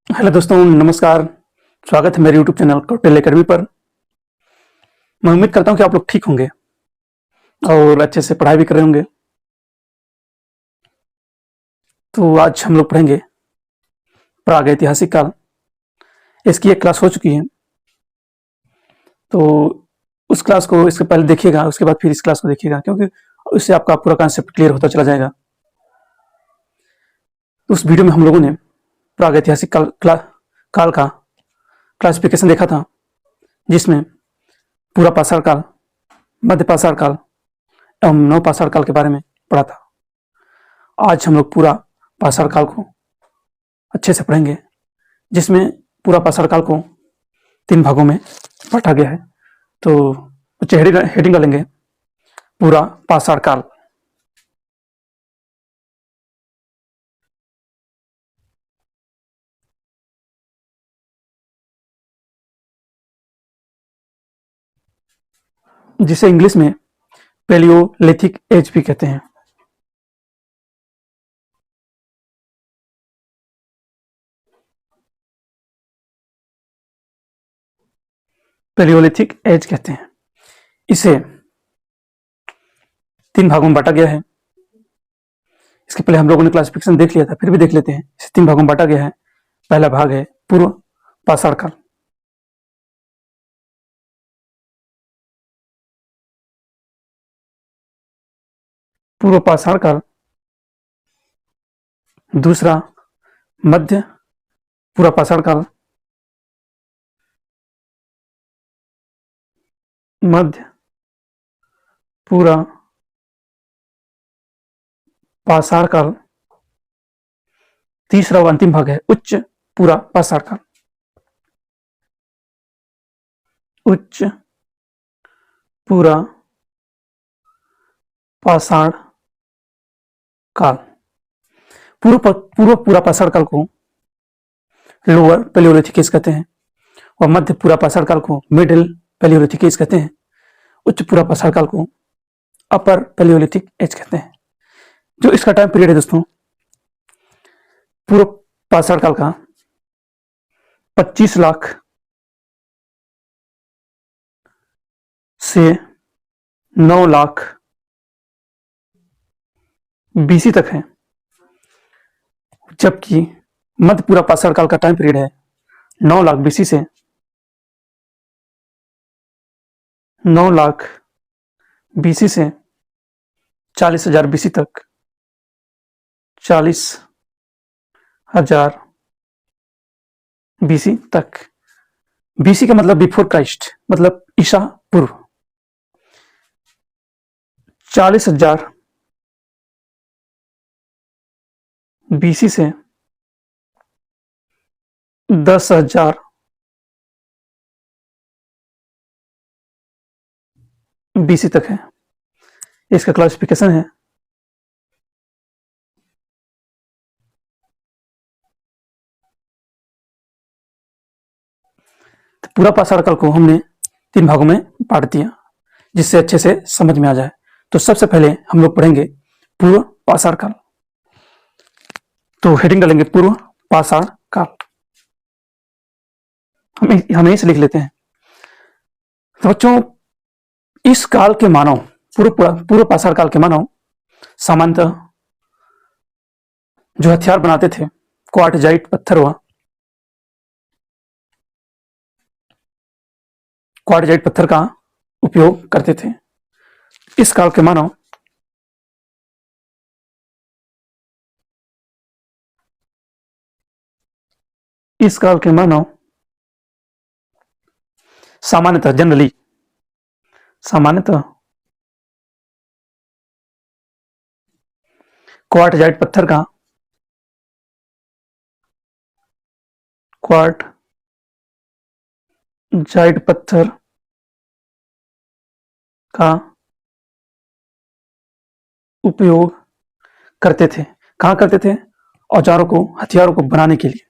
Hello दोस्तों, नमस्कार। स्वागत है मेरे यूट्यूब चैनल कौटिल्य अकेडमी पर। मैं उम्मीद करता हूँ कि आप लोग ठीक होंगे और अच्छे से पढ़ाई भी कर रहे होंगे। तो आज हम लोग पढ़ेंगे प्रागैतिहासिक काल। इसकी एक क्लास हो चुकी है, तो उस क्लास को इसके पहले देखिएगा, उसके बाद फिर इस क्लास को देखिएगा, क्योंकि इससे आपका पूरा कॉन्सेप्ट क्लियर होता चला जाएगा। तो उस वीडियो में हम लोगों ने प्रागैतिहासिक काल का क्लासिफिकेशन देखा था, जिसमें पूरा पाषाण काल, मध्य पाषाण काल एवं नव पाषाण काल के बारे में पढ़ा था। आज हम लोग पूरा पाषाण काल को अच्छे से पढ़ेंगे, जिसमें पूरा पाषाण काल को 3 भागों में बांटा गया है। तो कुछ हेडिंग डालेंगे, पूरा पाषाण काल। जिसे इंग्लिश में पैलियोलिथिक एज भी कहते हैं। पैलियोलिथिक एज कहते हैं। इसे 3 भागों में बांटा गया है। इसके पहले हम लोगों ने क्लासिफिकेशन देख लिया था, फिर भी देख लेते हैं। इसे 3 भागों में बांटा गया है। पहला भाग है पूर्व पाषाण काल। पूर्व पाषाण काल। दूसरा मध्य पूरा पाषाण काल। मध्य पूरा पाषाण काल। तीसरा और अंतिम भाग है उच्च पूरा पाषाण काल। उच्च पूरा पाषाण काल। पूर्व पूरा पाषाण काल को लोअर पैलियोलिथिक एज कहते हैं, और मध्य पूरा पाषाण काल को मिडिल पैलियोलिथिक एज कहते हैं। उच्च पूरा पाषाण काल को अपर पैलियोलिथिक एज कहते हैं। जो इसका टाइम पीरियड है दोस्तों, पूर्व पाषाण काल का 25 लाख से 9 लाख बीसी तक है, जबकि मध्य पूरा पाषाण काल का टाइम पीरियड है 9 लाख बीसी से 9 लाख बीसी से 40,000 बीसी तक। 40,000 बीसी तक। बीसी का मतलब बिफोर क्राइस्ट, मतलब ईसा पूर्व। 40,000 बीसी से 10,000 बीसी तक है। इसका क्लासिफिकेशन है। तो पूरा पाषाण काल को हमने 3 भागों में बांट दिया, जिससे अच्छे से समझ में आ जाए। तो सबसे पहले हम लोग पढ़ेंगे पूर्व पाषाण काल। तो हेडिंग डालेंगे पूर्व पाषाण काल। हम यहीं से लिख लेते हैं। तो बच्चों, इस काल के मानव, पूर्व पाषाण काल के मानव सामान्यतः जो हथियार बनाते थे, क्वार्टजाइट पत्थर हुआ, क्वार्टजाइट पत्थर का उपयोग करते थे। इस काल के मानव इस काल के मानव सामान्यतः क्वार्टजाइट पत्थर का का उपयोग करते थे। कहाँ करते थे? औजारों को, हथियारों को बनाने के लिए।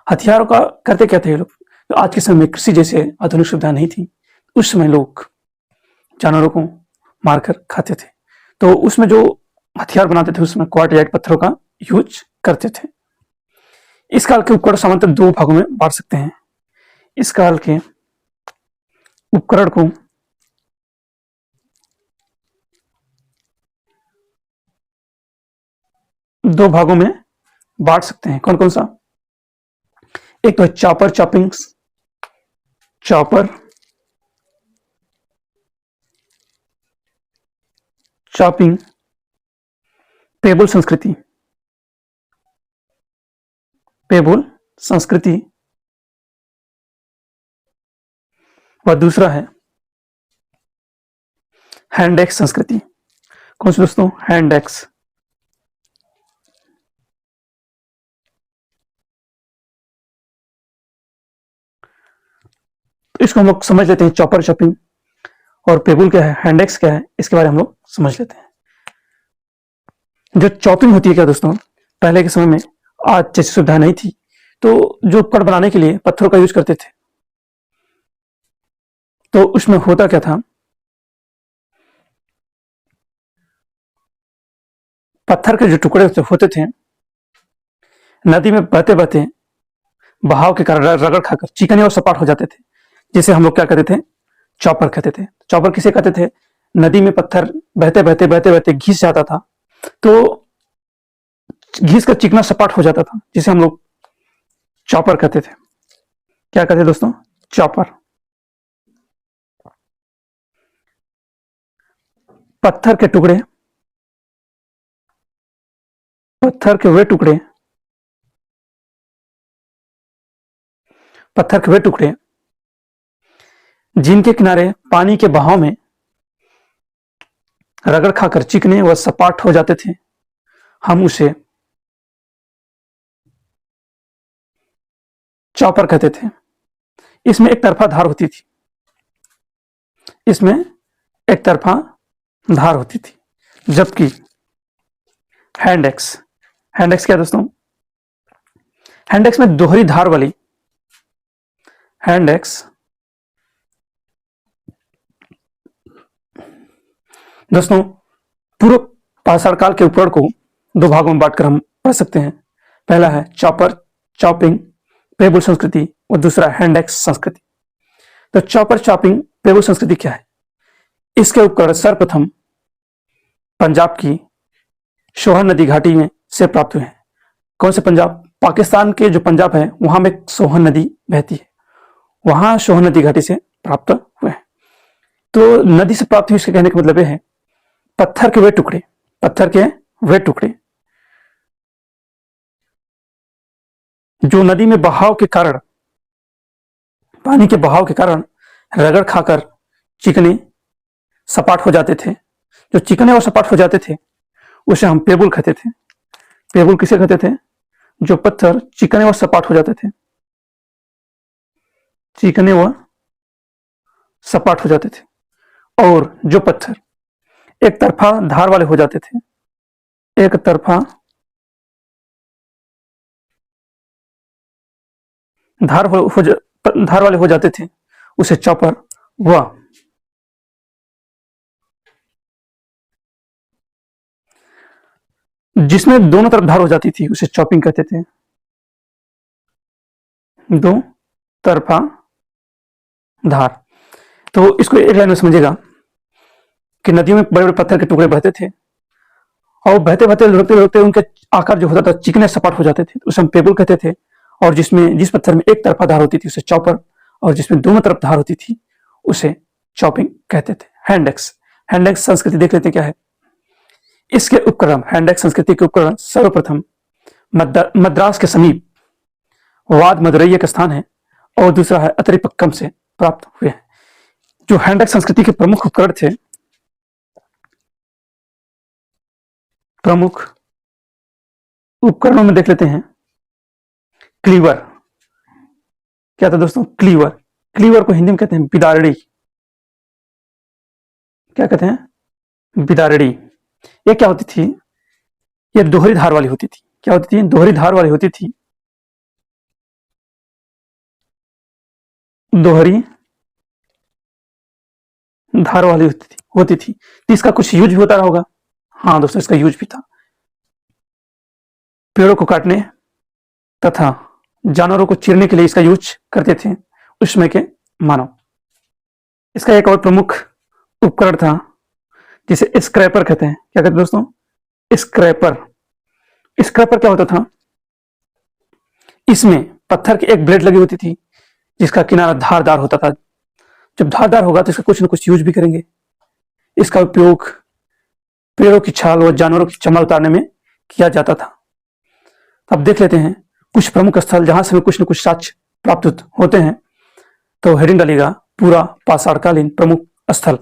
हथियारों का करते क्या थे ये लोग? तो आज के समय में कृषि जैसे आधुनिक सुविधा नहीं थी। उस समय लोग जानवरों को मारकर खाते थे। तो उसमें जो हथियार बनाते थे, उसमें क्वार्टजाइट पत्थरों का यूज करते थे। इस काल के उपकरण सामान्यतः दो भागों में बांट सकते हैं। इस काल के उपकरण को दो भागों में बांट सकते हैं। कौन कौन सा? एक तो है चॉपर चॉपिंग्स, चॉपर चॉपिंग, पेबुल संस्कृति, पेबुल संस्कृति, और दूसरा है हैंडेक्स संस्कृति। कौन सी दोस्तों? हैंडेक्स। इसको हम लोग समझ लेते हैं, चॉपर चॉपिंग और पेबुल क्या है, हैंडेक्स क्या है, इसके बारे में हम लोग समझ लेते हैं। जो चॉपिंग होती है क्या दोस्तों, पहले के समय में आज जैसी सुविधा नहीं थी, तो जो उपकरण बनाने के लिए पत्थरों का यूज करते थे, तो उसमें होता क्या था, पत्थर के जो टुकड़े होते थे, नदी में बहते बहते बहाव के कारण रगड़ खाकर चिकने और सपाट हो जाते थे, जिसे हम लोग क्या कहते थे, चॉपर कहते थे। चॉपर किसे कहते थे? नदी में पत्थर बहते बहते बहते बहते घिस जाता था, तो घिस कर चिकना सपाट हो जाता था, जिसे हम लोग चॉपर कहते थे। क्या कहते थे दोस्तों? चॉपर। पत्थर के टुकड़े, पत्थर के वे टुकड़े, पत्थर के वे टुकड़े जिनके किनारे पानी के बहाव में रगड़ खाकर चिकने व सपाट हो जाते थे, हम उसे चॉपर कहते थे। इसमें एक तरफा धार होती थी, इसमें एक तरफा धार होती थी। जबकि हैंडेक्स, हैंडेक्स क्या दोस्तों? हैंडेक्स में दोहरी धार वाली, हैंडेक्स दोस्तों पूर्व पाषाण काल के उपकरण को दो भागों में बांटकर हम पढ़ सकते हैं। पहला है चॉपर चॉपिंग पेबुल संस्कृति और दूसरा हैंडेक्स संस्कृति। तो चॉपर चॉपिंग पेबुल संस्कृति क्या है? इसके उपकरण सर्वप्रथम पंजाब की सोहन नदी घाटी में से प्राप्त हुए हैं। कौन से पंजाब? पाकिस्तान के जो पंजाब है वहां में सोहन नदी बहती है, वहां सोहन नदी घाटी से प्राप्त हुए हैं। तो नदी से प्राप्त हुए, इसके कहने का मतलब यह है पत्थर के वे टुकड़े, पत्थर के वे टुकड़े जो नदी में बहाव के कारण, पानी के बहाव के कारण रगड़ खाकर चिकने सपाट हो जाते थे। जो चिकने और सपाट हो जाते थे उसे हम पेबुल कहते थे। पेबुल किसे कहते थे? जो पत्थर चिकने और सपाट हो जाते थे, चिकने व सपाट हो जाते थे। और जो पत्थर एक तरफा धार वाले हो जाते थे, एक तरफा धार वाले हो जाते थे, उसे चॉपर व जिसमें दोनों तरफ धार हो जाती थी उसे चॉपिंग कहते थे। दो तरफा धार। तो इसको एक लाइन में समझिएगा कि नदियों में बड़े बड़े पत्थर के टुकड़े बहते थे और बहते बहते लुढ़कते लुढ़कते उनके आकार जो होता था चिकने सपाट हो जाते थे, उसे हम पेबुल कहते थे। और जिस पत्थर में एक तरफा धार होती थी उसे चॉपर, और जिसमें दोनों तरफ धार होती थी उसे चॉपिंग कहते थे। हैंडेक्स, हैंडेक्स संस्कृति देख लेते हैं क्या है। इसके उपकरण, हैंडेक्स संस्कृति के उपकरण सर्वप्रथम मद्रास के समीप वाद मदुरैया का स्थान है, और दूसरा है अतरिपक्कम से प्राप्त हुए हैं। जो हैंडेक्स संस्कृति के प्रमुख उपकरण थे, प्रमुख उपकरणों में देख लेते हैं क्लीवर। क्या था दोस्तों? क्लीवर। क्लीवर को हिंदी में कहते हैं बिदारड़ी। क्या कहते हैं? बिदारड़ी। ये क्या होती थी? ये दोहरी धार वाली होती थी। क्या होती थी? दोहरी धार वाली होती थी। दोहरी धार वाली होती थी। तो इसका कुछ यूज भी होता होगा। हाँ दोस्तों, इसका यूज भी था। पेड़ों को काटने तथा जानवरों को चीरने के लिए इसका यूज करते थे उस समय के मानव। इसका एक और प्रमुख उपकरण था जिसे स्क्रैपर कहते हैं। क्या कहते हैं दोस्तों? स्क्रैपर। स्क्रैपर क्या होता था? इसमें पत्थर की एक ब्लेड लगी होती थी जिसका किनारा धारदार होता था। जब धारदार होगा तो इसका कुछ न कुछ यूज भी करेंगे। इसका उपयोग पेड़ों की छाल और जानवरों की चमड़ा उतारने में किया जाता था। अब देख लेते हैं कुछ प्रमुख स्थल जहां से हमें कुछ न कुछ साक्ष्य प्राप्त होते हैं। तो हेडिंग डालिएगा पूरा पाषाणकालीन प्रमुख स्थल।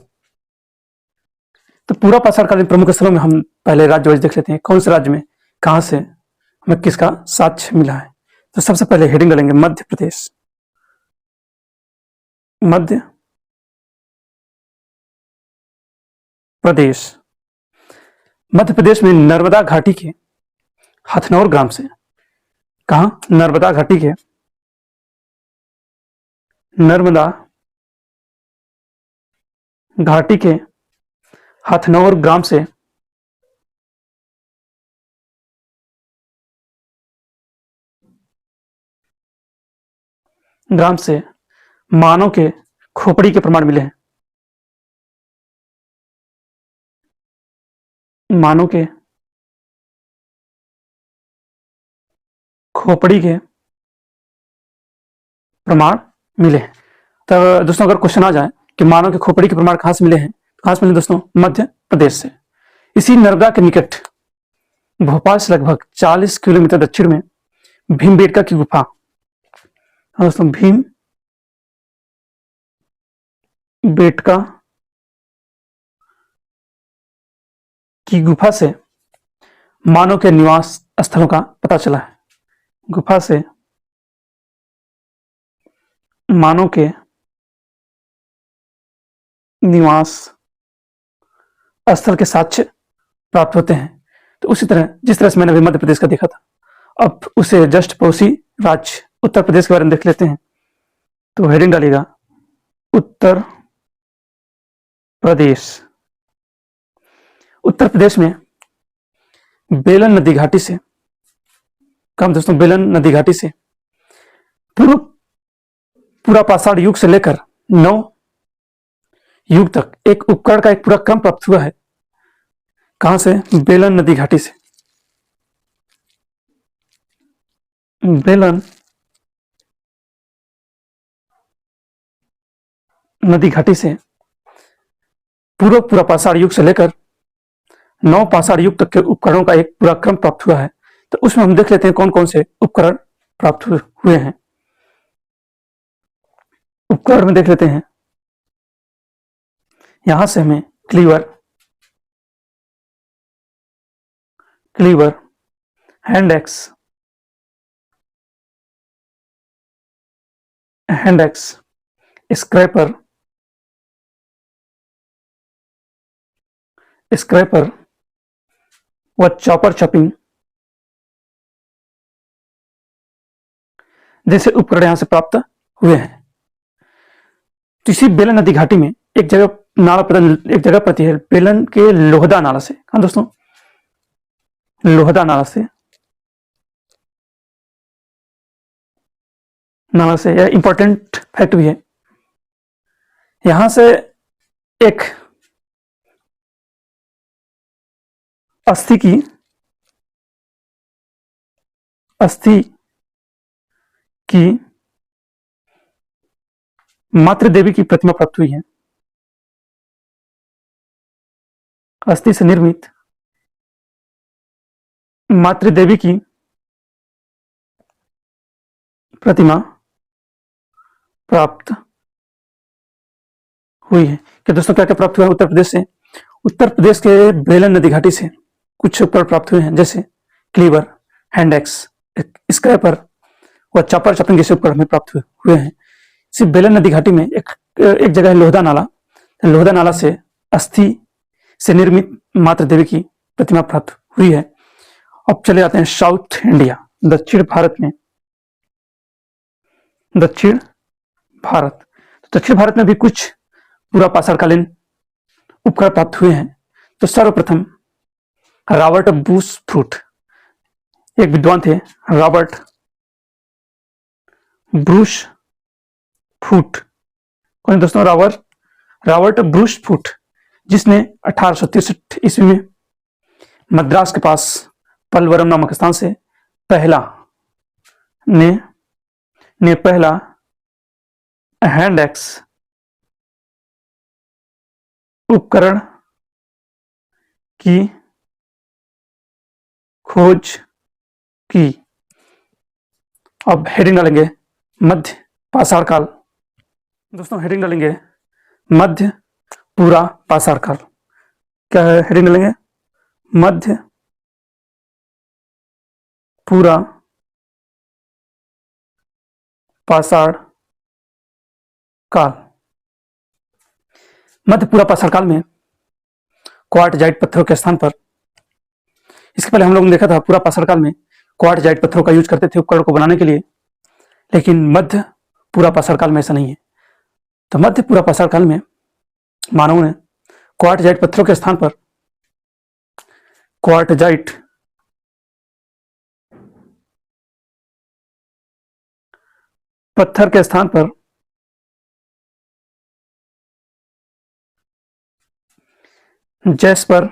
तो पूरा पाषाणकालीन प्रमुख स्थलों में हम पहले राज्य वाइज देख लेते हैं, कौन से राज्य में कहां से हमें किसका साक्ष्य मिला है। तो सबसे पहले हेडिंग डालेंगे मध्य प्रदेश। मध्य प्रदेश। मध्य प्रदेश में नर्मदा घाटी के हथनौर ग्राम से, कहा? नर्मदा घाटी के नर्मदा घाटी के हथनौर ग्राम से मानव के खोपड़ी के प्रमाण मिले हैं। मानव के खोपड़ी के प्रमाण मिले हैं। तो दोस्तों अगर क्वेश्चन आ जाए कि मानव के खोपड़ी के प्रमाण कहां से मिले हैं, कहां से मिले दोस्तों? मध्य प्रदेश से। इसी नर्मदा के निकट भोपाल से लगभग 40 किलोमीटर दक्षिण में भीमबेटका की गुफा। दोस्तों भीम बेटका की गुफा से मानव के निवास स्थलों का पता चला है। गुफा से मानव के निवास स्थल के साक्ष्य प्राप्त होते हैं। तो उसी तरह जिस तरह से मैंने अभी मध्य प्रदेश का देखा था, अब उसे जस्ट पड़ोसी राज्य उत्तर प्रदेश के बारे में देख लेते हैं। तो हेडिंग डालिएगा उत्तर प्रदेश। उत्तर प्रदेश में बेलन नदी घाटी से, कम दोस्तों बेलन नदी घाटी से पूरा पाषाण युग से लेकर 9 युग तक एक उपकरण का एक पूरा क्रम प्राप्त हुआ है। कहां से? बेलन नदी घाटी से। बेलन नदी घाटी से पूरा पाषाण युग से लेकर 9 पाषाण युग तक के उपकरणों का एक पूरा क्रम प्राप्त हुआ है। तो उसमें हम देख लेते हैं कौन कौन से उपकरण प्राप्त हुए हैं। उपकरण में देख लेते हैं, यहां से हमें क्लीवर, हैंड एक्स, स्क्रैपर व चॉपर चॉपिंग जैसे उपकरण यहां से प्राप्त हुए हैं। तो इसी बेलन नदी घाटी में एक जगह पड़ती है बेलन के लोहदा नाला से। हाँ दोस्तों, लोहदा नाला से यह इंपॉर्टेंट फैक्ट भी है। यहां से एक अस्थि की मातृ देवी की प्रतिमा प्राप्त हुई है। अस्थि से निर्मित मातृ देवी की प्रतिमा प्राप्त हुई है। क्या दोस्तों क्या क्या प्राप्त हुआ है उत्तर प्रदेश से? उत्तर प्रदेश के बेलन नदी घाटी से कुछ उपकरण प्राप्त हुए हैं, जैसे क्लीवर, हैंड एक्स, स्क्रैपर व चॉपर चॉपिंग जैसे उपकरण हमें प्राप्त हुए हैं। इसी बेलन नदी घाटी में एक जगह है लोहदा नाला से अस्थि से निर्मित मातृ देवी की प्रतिमा प्राप्त हुई है। अब चले आते हैं साउथ इंडिया, दक्षिण भारत में। दक्षिण भारत में भी कुछ पूरा पाषाणकालीन उपकरण प्राप्त हुए हैं। तो सर्वप्रथम रॉबर्ट बूश फ्रूट, एक विद्वान थे रॉबर्ट ब्रूस फूट। कौन दोस्तों? रॉबर्ट ब्रूस फूट, जिसने 1863 ईस्वी में मद्रास के पास पलवरम नामक स्थान से पहला पहला हैंड एक्स उपकरण की खोज की। अब हेडिंग डालेंगे मध्य पाषाण काल। दोस्तों हेडिंग डालेंगे मध्य पूरा पाषाण काल। क्या है हेडिंग डालेंगे? मध्य पूरा पाषाण काल। मध्य पूरा पाषाण काल में क्वार्टजाइट पत्थरों के स्थान पर, इसके पहले हम लोगों ने देखा था पूरा पाषाण काल में क्वार्टजाइट पत्थरों का यूज करते थे उपकरण को बनाने के लिए, लेकिन मध्य पूरा पाषाण काल में ऐसा नहीं है। तो मध्य पूरा पाषाण काल में मानवों ने क्वार्टजाइट पत्थरों के स्थान पर क्वार्टजाइट पत्थर के स्थान पर जैस्पर,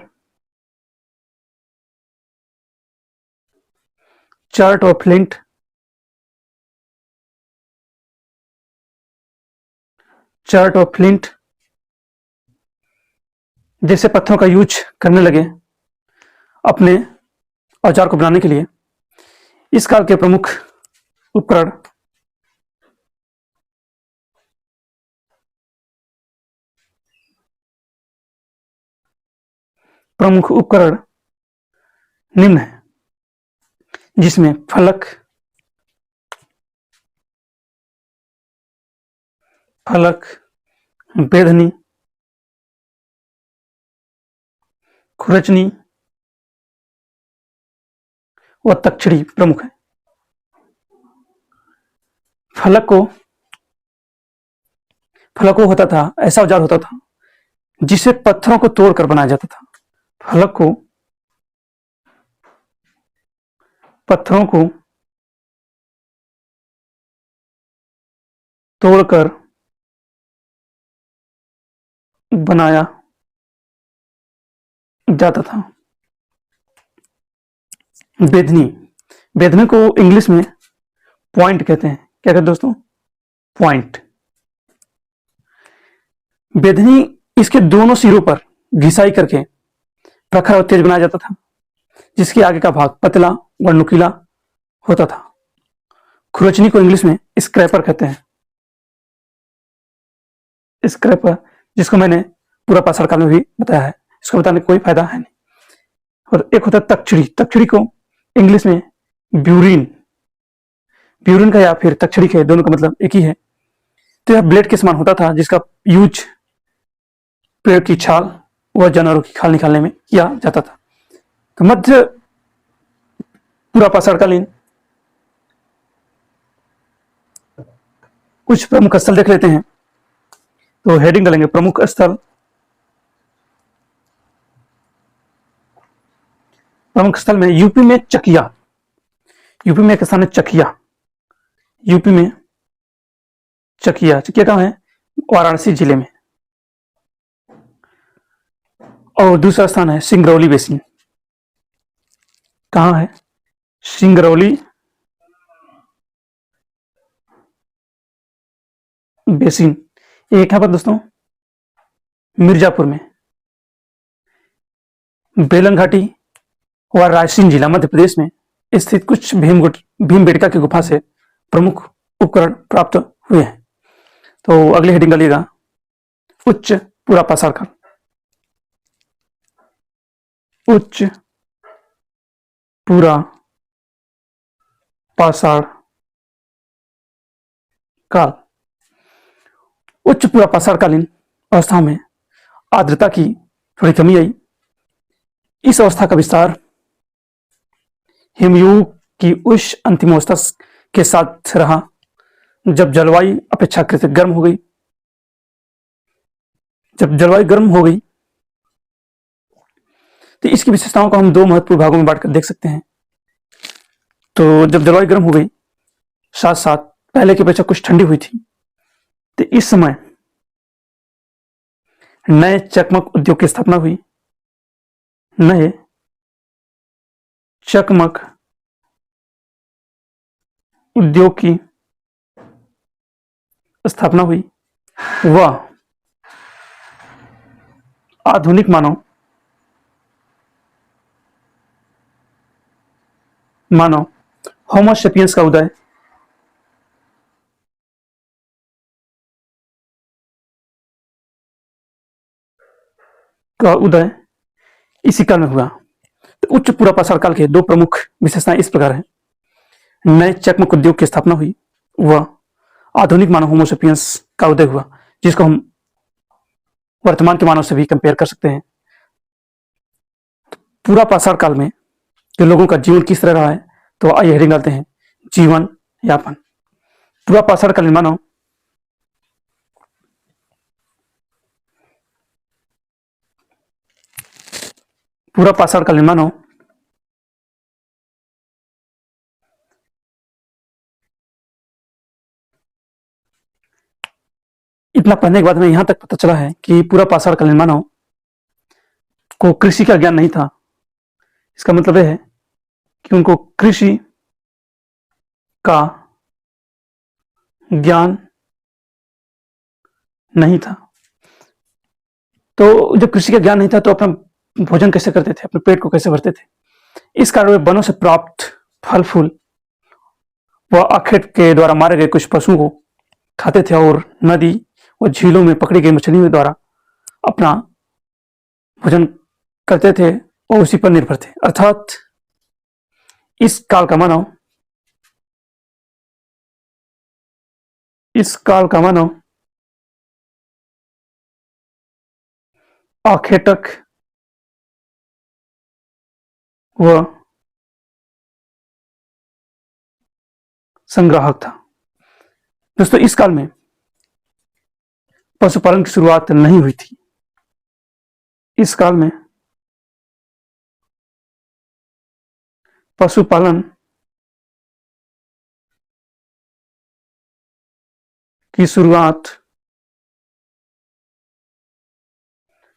चार्ट ऑफ फ्लिंट, जैसे पत्थरों का यूज करने लगे अपने औजार को बनाने के लिए। इस काल के प्रमुख उपकरण निम्न है, जिसमें फलक, बेधनी, खुरचनी व तक्षड़ी प्रमुख है। फलक होता था, ऐसा औजार होता था जिसे पत्थरों को तोड़कर बनाया जाता था। फलक को पत्थरों को तोड़कर बनाया जाता था। बेधनी को इंग्लिश में पॉइंट कहते हैं। क्या कहते हैं दोस्तों? पॉइंट। बेधनी इसके दोनों सिरों पर घिसाई करके प्रखर और तेज बनाया जाता था, जिसके आगे का भाग पतला व नुकीला होता था। खुरचनी को इंग्लिश में स्क्रैपर कहते हैं। स्क्रैपर, जिसको मैंने पूरा पाषाण काल में भी बताया है, इसको बताने का कोई फायदा है नहीं। और एक होता है तक्षड़ी को इंग्लिश में ब्यूरिन का या फिर तक्षड़ी के, दोनों का मतलब एक ही है। तो यह ब्लेड के समान होता था, जिसका यूज पेड़ की छाल व जानवरों की खाल निकालने में किया जाता था। तो मध्य पूरा पाषाणकालीन कुछ प्रमुख स्थल देख लेते हैं। तो हेडिंग डालेंगे प्रमुख स्थल। प्रमुख स्थल में यूपी में चकिया, यूपी में एक स्थान है चकिया। यूपी में चकिया कहाँ है? वाराणसी जिले में। और दूसरा स्थान है सिंगरौली बेसिन। कहाँ है? सिंगरौली बेसिन। ये कहाँ पर दोस्तों? मिर्जापुर में। बेलन घाटी व रायसेन जिला मध्य प्रदेश में स्थित कुछ भीमबेटका की गुफा से प्रमुख उपकरण प्राप्त हुए हैं। तो अगली हेडिंग डालिएगा उच्च पूरा पाषाण काल। उच्च पूरा पाषाण काल। उच्च पूरा पाषाणकालीन अवस्था में आर्द्रता की थोड़ी कमी आई। इस अवस्था का विस्तार हिमयुग की उस अंतिम अवस्था के साथ रहा जब जलवायु अपेक्षाकृत गर्म हो गई। जब जलवायु गर्म हो गई तो इसकी विशेषताओं को हम दो महत्वपूर्ण भागों में बांटकर देख सकते हैं। तो जब जलवायु गर्म हो गई, साथ साथ पहले की अपेक्षा कुछ ठंडी हुई थी। तो इस समय नए चकमक उद्योग की स्थापना हुई। नए चकमक उद्योग की स्थापना हुई। वह आधुनिक मानव होमो सेपियंस का उदय इसी काल में हुआ। तो उच्च पूरा पाषाण काल के दो प्रमुख विशेषताएं इस प्रकार है। नए चकमक उद्योग की स्थापना हुई, वह आधुनिक मानव होमो सेपियंस का उदय हुआ, जिसको हम वर्तमान के मानव से भी कंपेयर कर सकते हैं। पूरा पाषाण काल में के लोगों का जीवन किस तरह रहा है, तो आइए हेडिंग डालते हैं, जीवन यापन। पूरा पाषाण कालीन मानव पूरा पाषाण कालीन मानव इतना पढ़ने के बाद हमें यहां तक पता चला है कि पूरा पाषाण कालीन मानव को कृषि का ज्ञान नहीं था। इसका मतलब यह है कि उनको कृषि का ज्ञान नहीं था। तो जब कृषि का ज्ञान नहीं था तो अपना भोजन कैसे करते थे, अपने पेट को कैसे भरते थे। इस कारण वे वनों से प्राप्त फल फूल व आखेट के द्वारा मारे गए कुछ पशुओं को खाते थे और नदी व झीलों में पकड़ी गई मछलियों द्वारा अपना भोजन करते थे और उसी पर निर्भर थे। अर्थात इस काल का मानव आखेटक व संग्राहक था। दोस्तों, इस काल में पशुपालन की शुरुआत नहीं हुई थी। इस काल में पशुपालन की शुरुआत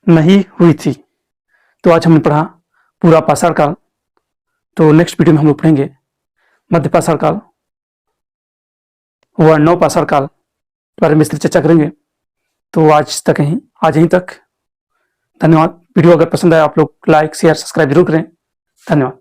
नहीं हुई थी। तो आज हमने पढ़ा पूरा पाषाण काल। तो नेक्स्ट वीडियो में हम लोग पढ़ेंगे मध्य पाषाण काल व नव पाषाण काल के बारे में विस्तृत चर्चा करेंगे। तो आज यहीं तक। धन्यवाद। वीडियो अगर पसंद आया आप लोग लाइक शेयर सब्सक्राइब जरूर करें। धन्यवाद।